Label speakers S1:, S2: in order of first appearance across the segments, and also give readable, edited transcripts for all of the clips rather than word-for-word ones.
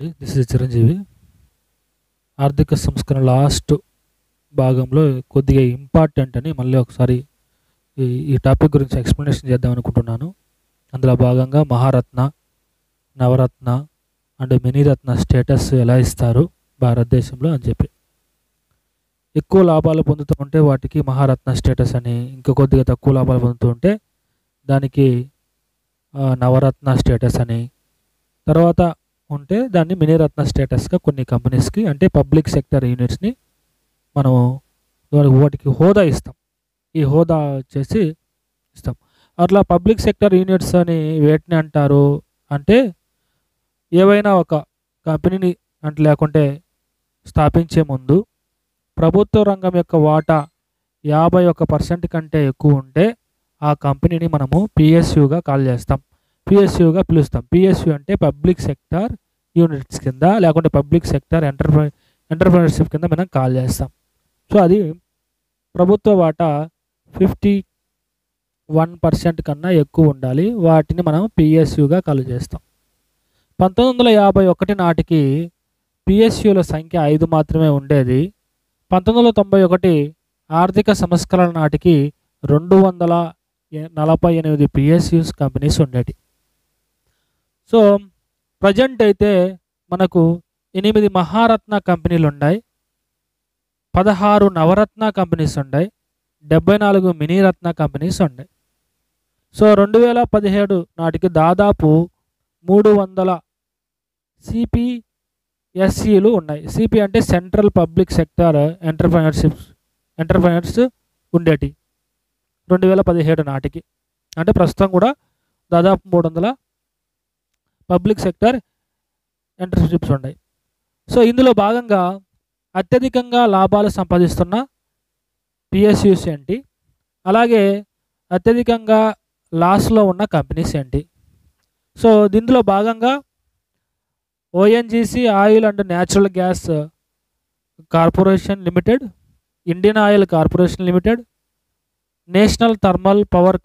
S1: This is Chiranjeevi. ఆర్థిక సంస్కరణ last భాగంలో కొద్దిగా ఇంపార్టెంట్ అని మళ్ళీ ఒకసారి ఈ టాపిక్ గురించి ఎక్స్ప్లెనేషన్ చేద్దాం అనుకుంటున్నాను. అందులో భాగంగా మహారత్న, నవరత్న అండ్ మినీరత్న స్టేటస్ ఎలా ఇస్తారు భారతదేశంలో అని చెప్పి. ఎక్కువ లాభాలు పొందుతూ ఉంటే వాటికి మహారత్న స్టేటస్ అని, ఇంకా కొద్దిగా తక్కువ లాభాలు పొందుతూ ఉంటే దానికి నవరత్న స్టేటస్ అని, తర్వాత ఉంటే దాన్ని మినీరత్న స్టేటస్గా కొన్ని కంపెనీస్కి అంటే పబ్లిక్ సెక్టర్ యూనిట్స్ని మనము వాటికి హోదా ఇస్తాం. ఈ హోదా వచ్చేసి ఇస్తాం. అట్లా పబ్లిక్ సెక్టర్ యూనిట్స్ అని వేటిని అంటారు అంటే, ఏవైనా ఒక కంపెనీని అంటే లేకుంటే స్థాపించే ముందు ప్రభుత్వ రంగం యొక్క వాటా 51% కంటే ఎక్కువ ఉంటే ఆ కంపెనీని మనము పిఎస్యుగా కాల్ చేస్తాం, పిఎస్యుగా పిలుస్తాం. పిఎస్యు అంటే పబ్లిక్ సెక్టార్ యూనిట్స్ కింద లేకుంటే పబ్లిక్ సెక్టార్ ఎంటర్ప్రెన్యూర్షిప్ కింద మనం కాల్ చేస్తాం. సో అది ప్రభుత్వ వాటా 51% కన్నా ఎక్కువ ఉండాలి, వాటిని మనం పిఎస్యుగా కాల్ చేస్తాం. 1951 నాటికి పిఎస్యుల సంఖ్య 5 మాత్రమే ఉండేది. 1991 ఆర్థిక సంస్కరణ నాటికి 248 పిఎస్యుస్ కంపెనీస్ ఉండేవి. సో ప్రజెంట్ అయితే మనకు 8 మహారత్న కంపెనీలు ఉన్నాయి, 16 నవరత్న కంపెనీస్ ఉన్నాయి, 74 మినీరత్న కంపెనీస్ ఉన్నాయి. సో 2017 నాటికి దాదాపు 300 సిపిఎస్ఈలు ఉన్నాయి. సిపి అంటే సెంట్రల్ పబ్లిక్ సెక్టార్ ఎంటర్ప్రెన్యూర్స్ ఉండేటి 2017 నాటికి. అంటే ప్రస్తుతం కూడా దాదాపు 300 పబ్లిక్ సెక్టర్ ఎంటర్ప్రెన్యూర్షిప్స్ ఉన్నాయి. సో ఇందులో భాగంగా అత్యధికంగా లాభాలు సంపాదిస్తున్న పిఎస్యూస్ ఏంటి, అలాగే అత్యధికంగా లాస్లో ఉన్న కంపెనీస్ ఏంటి. సో దీంట్లో భాగంగా ONGC oil and natural gas corporation limited, Indian oil corporation limited, national thermal power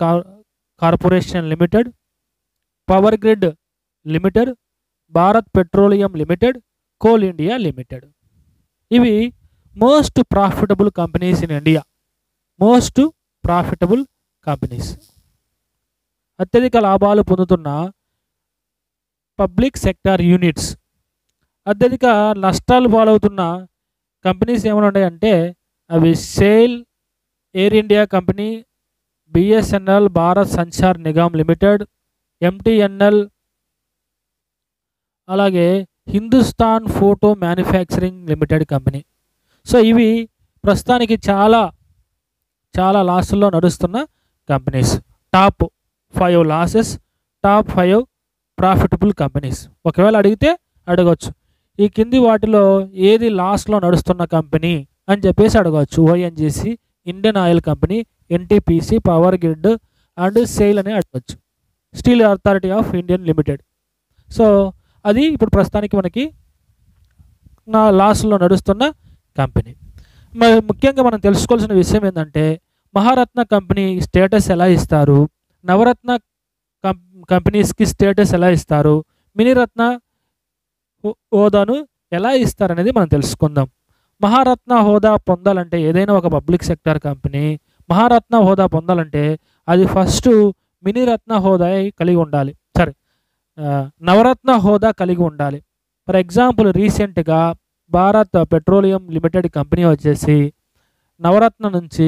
S1: corporation limited, power grid limited, Bharat petroleum limited, coal India limited. ఇవి most profitable companies in India. Most profitable companies, అత్యధిక లాభాలు పొందుతున్న public sector units. అత్యధిక నష్టాలు పాలవుతున్న companies ఏమైనా ఉన్నాయంటే అవి SAIL, Air India company, BSNL Bharat Sanchar Nigam limited, MTNL, అలాగే Hindustan photo manufacturing limited company. So ఇవి ప్రస్తుతానికి చాలా లాస్లో నడుస్తున్న companies. Top 5 losses, top 5 profitable companies. ఒకవేళ అడిగితే అడగవచ్చు, ఈ కింది వాటిలో ఏది లాస్ట్లో నడుస్తున్న కంపెనీ అని చెప్పేసి అడగవచ్చు. ONGC, Indian oil company, NTPC, power grid and SAIL అని అడగవచ్చు. Steel authority of Indian limited. So అది ఇప్పుడు ప్రస్తుతానికి మనకి లాస్ట్లో నడుస్తున్న కంపెనీ. మరి ముఖ్యంగా మనం తెలుసుకోవాల్సిన విషయం ఏంటంటే మహారత్న కంపెనీ స్టేటస్ ఎలా ఇస్తారు, నవరత్న కంపెనీస్కి స్టేటస్ ఎలా ఇస్తారు, మినీరత్న హోదాను ఎలా ఇస్తారనేది మనం తెలుసుకుందాం. మహారత్న హోదా పొందాలంటే ఏదైనా ఒక పబ్లిక్ సెక్టార్ కంపెనీ మహారత్న హోదా పొందాలంటే అది ఫస్ట్ మినీరత్న హోదా కలిగి ఉండాలి, నవరత్న హోదా కలిగి ఉండాలి. ఫర్ ఎగ్జాంపుల్ రీసెంట్గా భారత్ పెట్రోలియం లిమిటెడ్ కంపెనీ వచ్చేసి నవరత్న నుంచి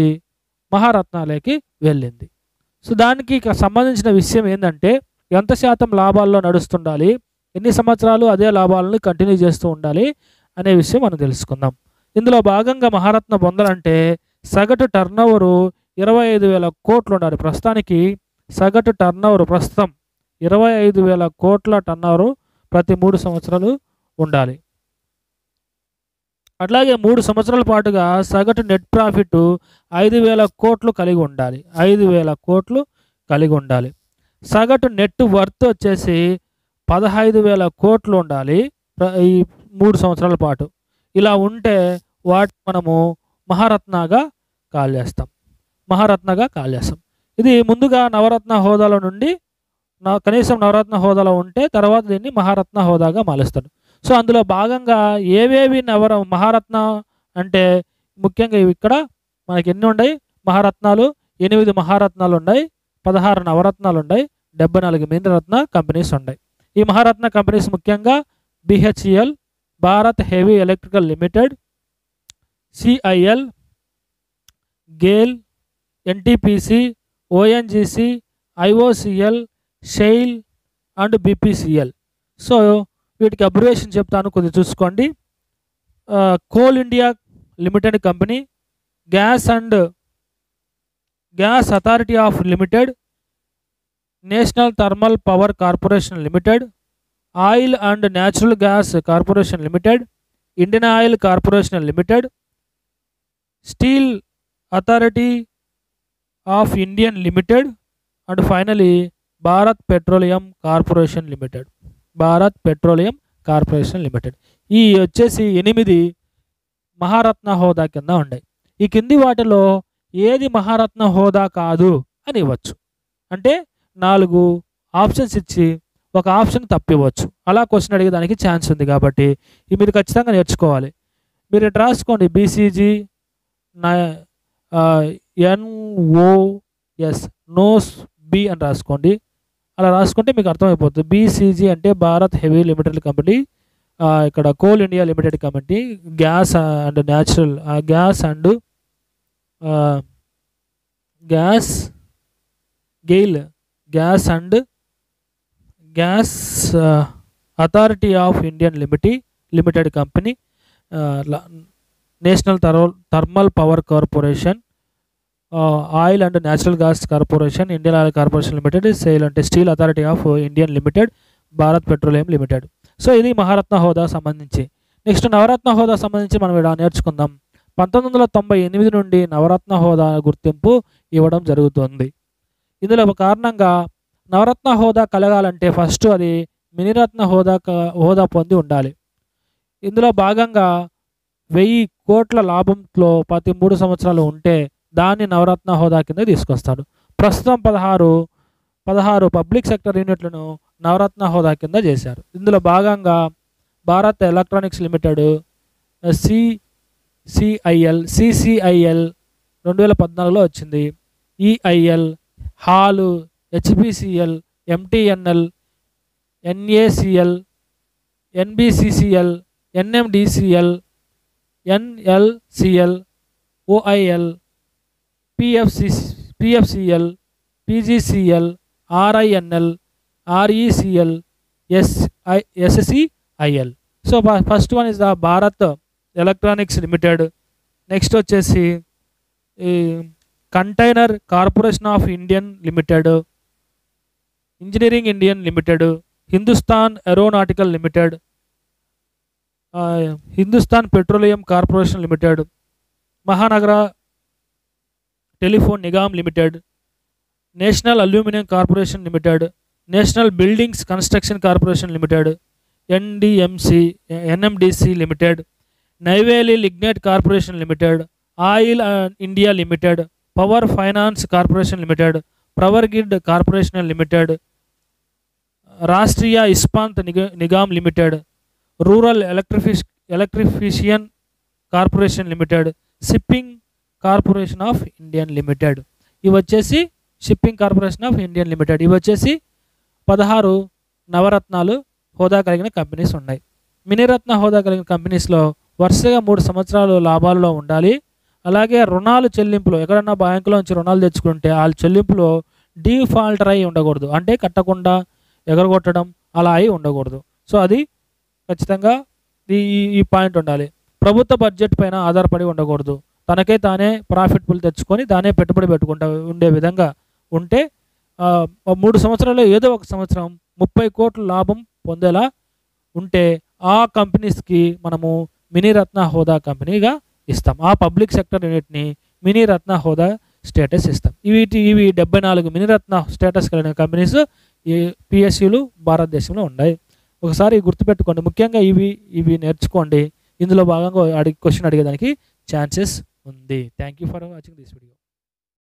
S1: మహారత్నాలకి వెళ్ళింది. సో దానికి సంబంధించిన విషయం ఏంటంటే ఎంత శాతం లాభాల్లో నడుస్తుండాలి, ఎన్ని సంవత్సరాలు అదే లాభాలను కంటిన్యూ చేస్తూ ఉండాలి అనే విషయం మనం తెలుసుకుందాం. ఇందులో భాగంగా మహారత్న పొందాలంటే సగటు టర్నోవరు 25,000 కోట్లు ఉండాలి. ప్రస్తుతానికి సగటు టర్నోవర్ ప్రస్తుతం 25,000 కోట్ల టర్నోవరు ప్రతి 3 సంవత్సరాలు ఉండాలి. అట్లాగే 3 సంవత్సరాల పాటుగా సగటు నెట్ ప్రాఫిట్ 5,000 కోట్లు కలిగి ఉండాలి. 5,000 కోట్లు కలిగి ఉండాలి. సగటు నెట్ వర్త్ వచ్చేసి 15,000 కోట్లు ఉండాలి ఈ 3 సంవత్సరాల పాటు. ఇలా ఉంటే వాటిని మనము మహారత్నగా కాల్ చేస్తాం. ఇది ముందుగా నవరత్న హోదాలో నుండి కనీసం నవరత్న హోదాలో ఉంటే తర్వాత దీన్ని మహారత్న హోదాగా మారుస్తాడు. సో అందులో భాగంగా ఏవేవి మహారత్న అంటే ముఖ్యంగా ఇవి ఇక్కడ మనకి ఎన్ని ఉన్నాయి మహారత్నాలు 8 మహారత్నాలు ఉన్నాయి, 16 నవరత్నాలు ఉన్నాయి, 74 మినరత్న కంపెనీస్ ఉన్నాయి. ఈ మహారత్న కంపెనీస్ ముఖ్యంగా BHEL, Bharat heavy electrical limited, CIL, Gayle, NTPC, ONGC, IOCL, షెయిల్ and BPCL. So వీటికి అబ్రివేషన్ చెప్తాను, కొద్దిగా చూసుకోండి. Coal India limited company, gas authority of limited, national thermal power corporation limited, oil and natural gas corporation limited, Indian oil corporation limited, steel authority of Indian limited and finally Bharat petroleum corporation limited. Bharat petroleum corporation limited. ఈ వచ్చేసి 8 మహారత్న హోదా కింద ఉన్నాయి. ఈ కింది వాటిలో ఏది మహారత్న హోదా కాదు అని ఇవ్వచ్చు. అంటే 4 ఆప్షన్స్ ఇచ్చి ఒక ఆప్షన్ తప్పివ్వచ్చు. అలా క్వశ్చన్ అడిగేదానికి ఛాన్స్ ఉంది కాబట్టి ఇది మీరు ఖచ్చితంగా నేర్చుకోవాలి. మీరు ఇటు రాసుకోండి, BCG NOS నోస్ B అని రాసుకోండి. అలా రాసుకుంటే మీకు అర్థమైపోతుంది. BCG అంటే భారత్ హెవీ లిమిటెడ్ కంపెనీ, ఇక్కడ coal India limited company, gas and natural GAIL gas and gas authority of Indian limited company, national thermal power corporation, oil and natural gas corporation, Indian oil corporation limited, SAIL అంటే steel authority of Indian limited, Bharat petroleum limited. So ఇది మహారత్న హోదా సంబంధించి. Next నవరత్న హోదా సంబంధించి మనం ఇక్కడ నేర్చుకుందాం. 1998 నుండి నవరత్న హోదా గుర్తింపు ఇవ్వడం జరుగుతుంది. ఇందులో కారణంగా నవరత్న హోదా కలగాలంటే ఫస్ట్ అది మినిరత్న హోదా పొంది ఉండాలి. ఇందులో భాగంగా 1000 కోట్ల లాభంలో ప్రతి 3 సంవత్సరాలు ఉంటే దాన్ని నవరత్న హోదా కింద తీసుకొస్తాడు. ప్రస్తుతం 16 పబ్లిక్ సెక్టర్ యూనిట్లను నవరత్న హోదా కింద చేశారు. ఇందులో భాగంగా భారత్ ఎలక్ట్రానిక్స్ లిమిటెడ్, CCIL 2014లో వచ్చింది, EIL, hall, HPCL, MTNL, NACL, NBCCL, NMDCL, NLCL, OIL, PFCL, PGCL, RINL, RECL, SCIL. So first one is the Bharat Electronics Limited. Next వచ్చేసి container corporation of Indian limited, engineering Indian limited, Hindustan aeronautical limited, Hindustan petroleum corporation limited, Mahanagar telephone Nigam limited, national aluminium corporation limited, national buildings construction corporation limited, NMDC limited, Neyveli lignite corporation limited, oil India limited, power finance corporation limited, power grid corporation limited, Rashtriya Ispat Nigam limited, rural electrification corporation limited, shipping corporation of Indian limited. ఇవి వచ్చేసి shipping corporation of Indian limited. ఇవి వచ్చేసి 16 నవరత్నాలు హోదా కలిగిన companies ఉన్నాయి. మినిరత్న హోదా కలిగిన కంపెనీస్లో వరుసగా 3 సంవత్సరాలు లాభాలలో ఉండాలి. అలాగే రుణాలు చెల్లింపులో ఎక్కడన్నా బ్యాంకులో నుంచి రుణాలు తెచ్చుకుంటే వాళ్ళ చెల్లింపులో డిఫాల్టర్ అయి ఉండకూడదు, అంటే కట్టకుండా ఎగరగొట్టడం అలా అయి ఉండకూడదు. సో అది ఖచ్చితంగా ఈ పాయింట్ ఉండాలి. ప్రభుత్వ బడ్జెట్ పైన ఆధారపడి ఉండకూడదు, తనకే తానే ప్రాఫిట్ పుల్ తెచ్చుకొని దానే పెట్టుబడి పెట్టుకుంటా ఉండే విధంగా ఉంటే 3 సంవత్సరాల్లో ఏదో ఒక సంవత్సరం 30 కోట్ల లాభం పొందేలా ఉంటే ఆ కంపెనీస్కి మనము మినిరత్న హోదా కంపెనీగా ఇస్తాం. ఆ పబ్లిక్ సెక్టర్ యూనిట్ని మినిరత్న హోదా స్టేటస్ ఇస్తాం. ఇవి 74 మినిరత్న స్టేటస్ కలిగిన కంపెనీస్ PSUలు భారతదేశంలో ఉన్నాయి. ఒకసారి గుర్తుపెట్టుకోండి, ముఖ్యంగా ఇవి నేర్చుకోండి. ఇందులో భాగంగా క్వశ్చన్ అడిగేదానికి ఛాన్సెస్ ఉంది. Thank you for watching this video.